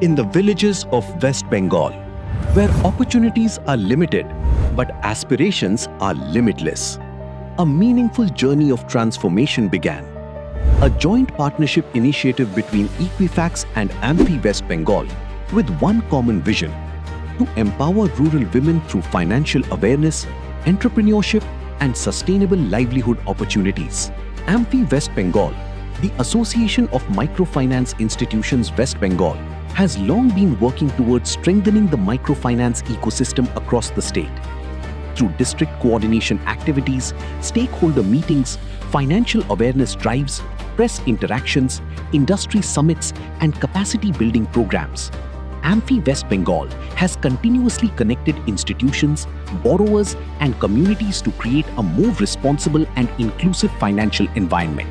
in the villages of West Bengal, where opportunities are limited but aspirations are limitless. A meaningful journey of transformation began. A joint partnership initiative between Equifax and AMFI West Bengal with one common vision: to empower rural women through financial awareness, entrepreneurship, and sustainable livelihood opportunities. AMFI West Bengal, the Association of Microfinance Institutions West Bengal, has long been working towards strengthening the microfinance ecosystem across the state. Through district coordination activities, stakeholder meetings, financial awareness drives, press interactions, industry summits, and capacity building programs, AMFI West Bengal has continuously connected institutions, borrowers, and communities to create a more responsible and inclusive financial environment.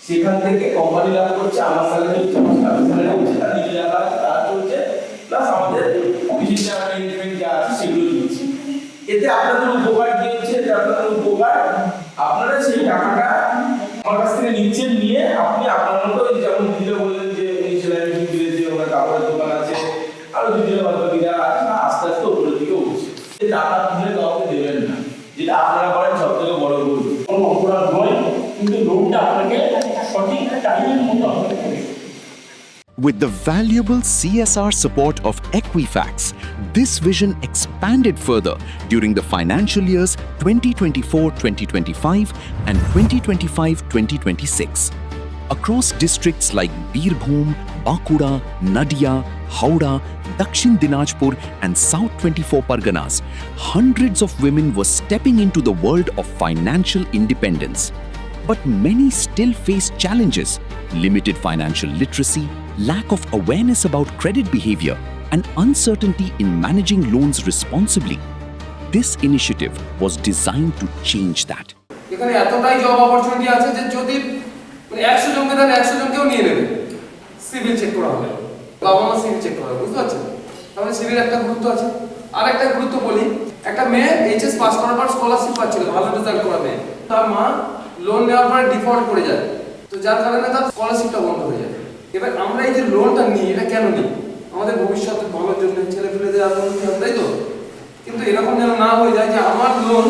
সেখান থেকে company লাভ করছে, আমার salary হচ্ছে, আমার salary হচ্ছে, তার নিজের আলাদা কাজ চলছে, প্লাস আমাদের অফিসিয়াল ম্যানেজমেন্ট যা আছে সেগুলো দিচ্ছি। এতে আপনাদের উপকার কি হচ্ছে? এটা আপনাদের উপকার, আপনারা সেই টাকাটা আমার কাছ থেকে নিচ্ছেন, নিয়ে আপনি আপনার মতো যেমন দিদিরা বললেন যে উনি সেলাই দিদিরে যে ওনার কাপড়ের দোকান আছে, আরো দিদিরা বাদবাকিরা আস্তে আস্তে উপরের দিকে উঠছে। এই টাকা তুলে কাউকে দেবেন না, যেটা আপনারা করেন সব থেকে বড় ভুল। কোনো অপরাধ নয়, কিন্তু লোনটা আপনাকে সঠিক টাইমের মতো আপনাকে করে। With the valuable CSR support of Equifax, this vision expanded further during the financial years 2024-2025 and 2025-2026. Across districts like Birbhum, Bankura, Nadia, Howrah, Dakshin Dinajpur, and South 24 Parganas, hundreds of women were stepping into the world of financial independence. But many still face challenges: limited financial literacy, lack of awareness about credit behavior, and uncertainty in managing loans responsibly. This initiative was designed to change that. এখানে এতটাই job opportunity আছে যে যদি 100 জনকে তাহলে 100 জনকেও নিয়ে নেবে, civil check করা হবে, বাবা মা সিভিল চেক করা হবে, বুঝতে পারছেন? তাহলে সিভিল একটা গুরুত্ব আছে। আর একটা গুরুত্ব বলি, একটা মেয়ে এইচএস পাস করার পর স্কলারশিপ পাচ্ছিল, ভালো রেজাল্ট করা মেয়ে, তার মা লোন নেওয়ার পরে ডিফল্ট করে যায়, তো যার কারণে তার স্কলারশিপটা বন্ধ হয়ে যায়। এবার আমরা এই যে লোনটা নিই, এটা কেন নিই? আমাদের ভবিষ্যতের ভালোর জন্য, ছেলেপেলেদের আরো উন্নতি হবে, তাই তো? কিন্তু এরকম যেন না হয়ে যায় যে আমার লোন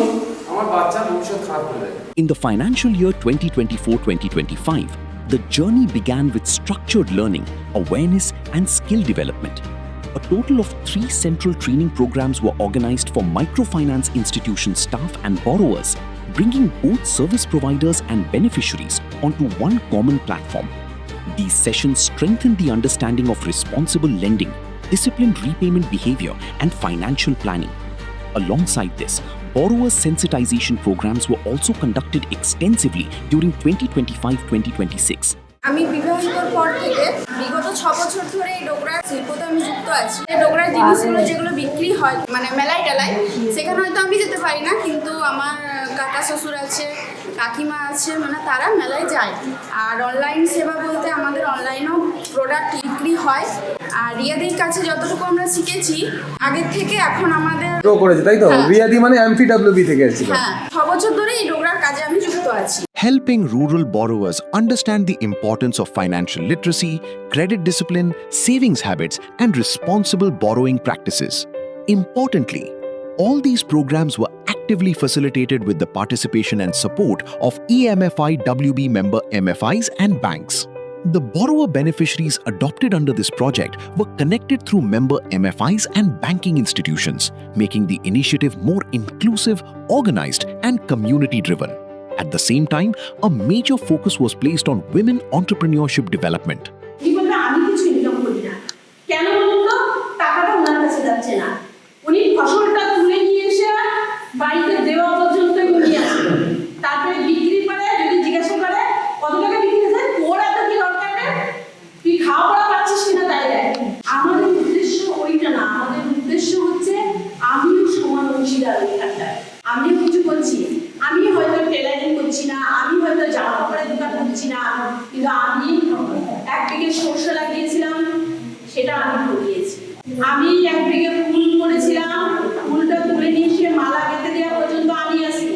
আমার বাচ্চার ভবিষ্যৎ খারাপ হয়ে যায়। In the financial year 2024-2025, the journey began with structured learning, awareness, and skill development. A total of 3 central training programs were organized for microfinance institution staff and borrowers, bringing both service providers and beneficiaries onto one common platform. These sessions strengthened the understanding of responsible lending, disciplined repayment behavior, and financial planning. Alongside this, borrower sensitization programs were also conducted extensively during 2025-2026. আমি বিবাহিতর পর থেকে বিগত 6 বছর ধরে এই ডোগরার শিল্পতে আমি যুক্ত আছি। এই ডোগরার জিনিসগুলো যেগুলো বিক্রি হয় মানে মেলায় টেলায়, সেখানে হয়তো আমি যেতে পারি না, কিন্তু আমার কাকা শ্বশুর আছে, কাকিমা আছে, মানে তারা মেলায় যায়। আর অনলাইন সেবা বলতে আমাদের অনলাইনেও প্রোডাক্ট বিক্রি হয়। আর রিয়াদির কাছে যতটুকু আমরা শিখেছি আগের থেকে এখন আমাদের করেছে, তাই তো? রিয়াদি মানে AMFI থেকে এসেছিল। হ্যাঁ, 6 বছর ধরে এই ডোগরার কাজে আমি যুক্ত আছি। Helping rural borrowers understand the importance of financial literacy, credit discipline, savings habits, and responsible borrowing practices. Importantly, all these programs were actively facilitated with the participation and support of EMFI WB member MFIs and banks. The borrower beneficiaries adopted under this project were connected through member MFIs and banking institutions, making the initiative more inclusive, organized, and community-driven. At the same time, a major focus was placed on women entrepreneurship development. আমি কিছু income করি না, কেন বলুন তো? টাকাটা ওনার কাছে যাচ্ছে না, উনি ফসলটা তুলে নিয়ে এসে বাড়িতে দেওয়া পর্যন্ত নিয়ে আসে, তারপরে বিক্রি করে যদি জিজ্ঞাসা করে কত টাকা বিক্রি হয়েছে, তোর এত কি দরকার নেই, তুই খাওয়া পড়া পাচ্ছিস কিনা তাই দেয়। আমাদের উদ্দেশ্য ওইটা না, আমাদের উদ্দেশ্য হচ্ছে আমিও সমান অংশীদার ওইখানটায়, আমিও কিছু করছি। আমি হয়তো টেলারিং করছি না, আমি হয়তো জামা কাপড়ের দোকান করছি না, কিন্তু আমি 1 বিঘে সরষে লাগিয়েছিলাম, সেটা আমি করিয়েছি। আমি 1 বিঘে ফুল করেছিলাম, ফুলটা তুলে নিয়ে এসে মালা গেঁথে দেওয়া পর্যন্ত আমি আসি।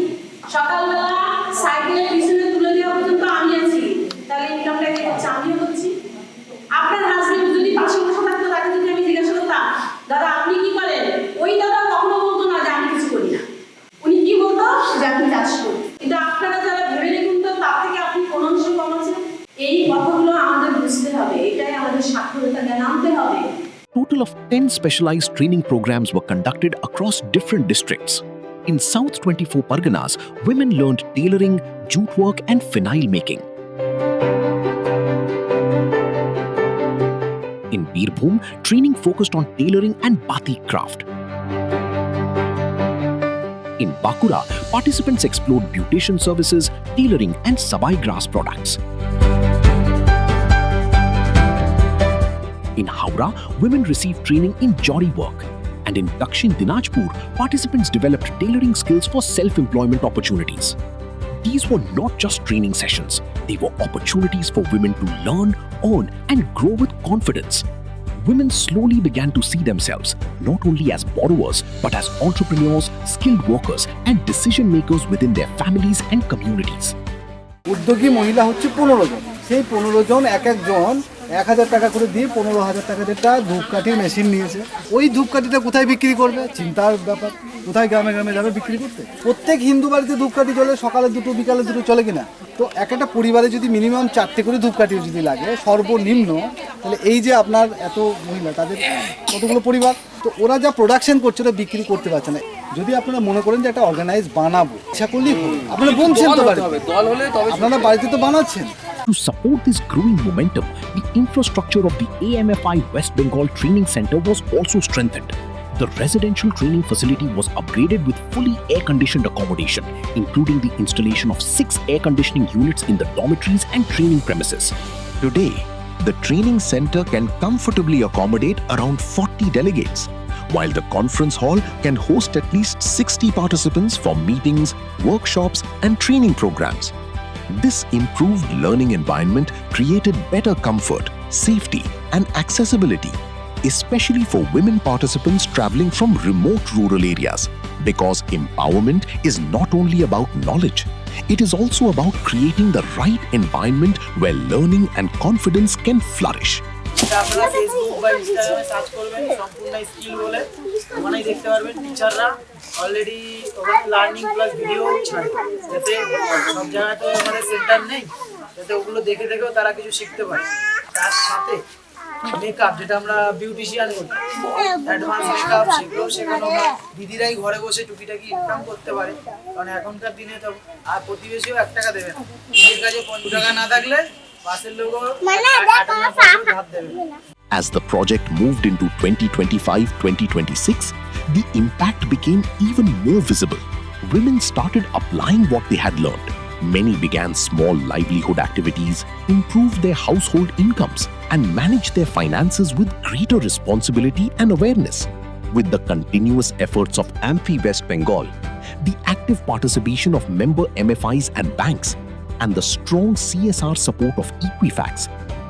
সকালবেলা সাইকেলের পিছনে তুলে দেওয়া পর্যন্ত জাতি চাষ করি, কিন্তু আপনারা যারা ভেবে দেখুন তো তার থেকে আপনি কোন অংশে কম আছেন? এই কথাগুলো আমাদের বুঝতে হবে, এটাই আমাদের সাক্ষরতা জ্ঞান আনতে হবে। Total of 10 specialized training programs were conducted across different districts. In South 24 Parganas, women learned tailoring, jute work and phenyl making. In Birbhum, training focused on tailoring and batik craft. In Bakura, participants explored beautician services, tailoring and sabai grass products. In Howrah, women received training in jari work. And in Dakshin Dinajpur, participants developed tailoring skills for self-employment opportunities. These were not just training sessions, they were opportunities for women to learn, earn, and grow with confidence. Women slowly began to see themselves not only as borrowers, but as entrepreneurs, skilled workers, and decision makers within their families and communities. উদ্যোগী মহিলা হচ্ছে 15 জন। সেই 15 জন এক একজন 1000 টাকা করে দিয়ে 15,000 টাকা একটা ধূপকাঠির মেশিন নিয়েছে। ওই ধূপকাঠিটা কোথায় বিক্রি করবে, চিন্তার ব্যাপার। কোথায় গ্রামে গ্রামে যাবে বিক্রি করতে? প্রত্যেক হিন্দু বাড়িতে ধূপকাঠি চলে, সকালে দুটো বিকালে দুটো চলে কিনা? তো একটা পরিবারে যদি মিনিমাম 4টে করে ধূপকাঠি যদি লাগে সর্বনিম্ন, তাহলে এই যে আপনার এত মহিলা, তাদের কতগুলো পরিবার, তো ওরা যা প্রোডাকশন করছে ওরা বিক্রি করতে পারছে না। যদি আপনারা মনে করেন যে একটা অর্গানাইজ বানাবো, ইচ্ছা করলেই হবে। আপনারা বলছেন তো বাড়িতে, আপনারা বাড়িতে তো বানাচ্ছেন। To support this growing momentum, the infrastructure of the AMFI West Bengal Training Center was also strengthened. The residential training facility was upgraded with fully air-conditioned accommodation, including the installation of 6 air conditioning units in the dormitories and training premises. Today, the training center can comfortably accommodate around 40 delegates, while the conference hall can host at least 60 participants for meetings, workshops, and training programs. This improved learning environment created better comfort, safety, and accessibility, especially for women participants traveling from remote rural areas, because empowerment is not only about knowledge, it is also about creating the right environment where learning and confidence can flourish. আপনারা Facebook বা ইনস্টাগ্রামে search করবেন সম্পূর্ণ skill বলে, ওখানেই দেখতে পারবেন টিচাররা অলরেডি ওখানে লার্নিং প্লাস ভিডিও ছাড়ে, যাতে সব জায়গায় তো আমাদের সেন্টার নেই, যাতে ওগুলো দেখে দেখেও তারা কিছু শিখতে পারে। তার সাথে মেকআপ, যেটা আমরা বিউটিশিয়ান করি, অ্যাডভান্স মেকআপ, সেগুলোও শেখানো হয়। দিদিরাই ঘরে বসে টুকিটাকি ইনকাম করতে পারে, কারণ এখনকার দিনে তো আর প্রতিবেশীও 1 টাকা দেবে না। নিজের কাছে 50 টাকা না থাকলে পাশের লোকও 8 টাকা দেবে। As the project moved into 2025-2026, the impact became even more visible. Women started applying what they had learned. Many began small livelihood activities, improved their household incomes, and managed their finances with greater responsibility and awareness. With the continuous efforts of AMFI West Bengal, the active participation of member MFIs and banks, and the strong CSR support of Equifax,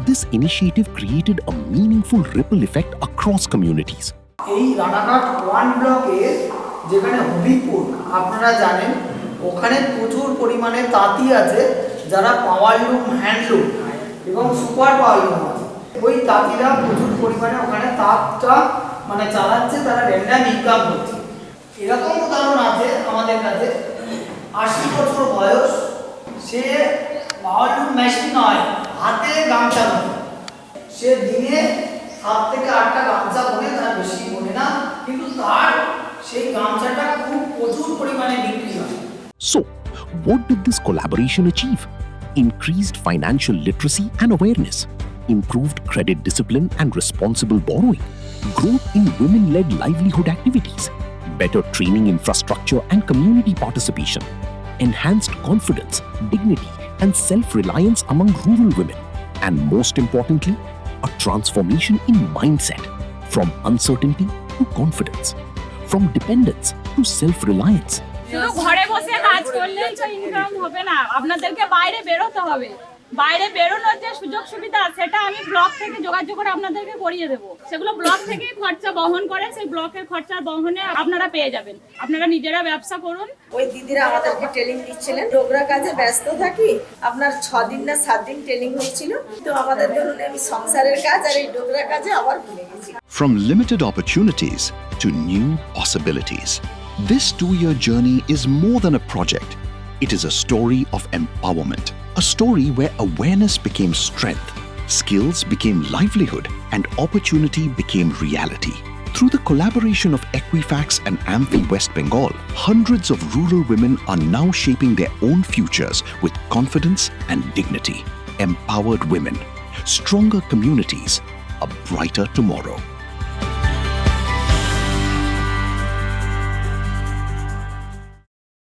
this initiative created a meaningful ripple effect across communities. এই রানাঘাট 1 ব্লকে যেখানে হবিপুর আপনারা জানেন, ওখানে প্রচুর পরিমাণে তাঁতি আছে, যারা পাওয়ারলুম, হ্যান্ডলুম এবং সুপার পাওয়ারলুম আছে। ওই তাঁতিরা প্রচুর পরিমাণে ওখানে তাঁতটা মানে চালাচ্ছে, তারা র্যান্ডাম ইনকাম করছে। এরকম উদাহরণ আছে আমাদের কাছে, 80 বছর বয়স, সে পাওয়ারলুম মেশিন নয়, হাতে গামছা বোনে। সে দিনে 7 থেকে 8টা গামছা বোনে, তার বেশি বোনে না, কিন্তু তার সেই গামছাটা খুব প্রচুর পরিমাণে বিক্রি হয়। So, what did this collaboration achieve? Increased financial literacy and awareness, improved credit discipline and responsible borrowing, growth in women-led livelihood activities, better training infrastructure and community participation, enhanced confidence, dignity, and self-reliance among rural women, and most importantly, a transformation in mindset from uncertainty to confidence, from dependence to self-reliance. শুধু ঘরে বসে কাজ করলেই তো income হবে না, আপনাদেরকে বাইরে বেরোতে হবে। বাইরে বেরোনোর যে সুযোগ সুবিধা সেটা আমি ব্লক থেকে যোগাযোগ করে আপনাদেরকে করিয়ে দেবো। সেগুলো ব্লক থেকেই খরচা বহন করে, সেই ব্লকের খরচা বহনে আপনারা পেয়ে যাবেন। আপনারা নিজেরা ব্যবসা করুন। ওই দিদিরা আমাদেরকে ট্রেনিং দিচ্ছিলেন, ডোগরা কাজে ব্যস্ত থাকি, আপনার 6 দিন না 7 দিন ট্রেনিং হয়েছিল, তো আমাদের ধরুন আমি সংসারের কাজ আর এই ডোগরা কাজে আবার ভুলে গেছি। From limited opportunities to new possibilities, This 2-year journey is more than a project. It is a story of empowerment, a story where awareness became strength, skills became livelihood, and opportunity became reality. Through the collaboration of Equifax and AMFI West Bengal, hundreds of rural women are now shaping their own futures with confidence and dignity. Empowered women, stronger communities, a brighter tomorrow.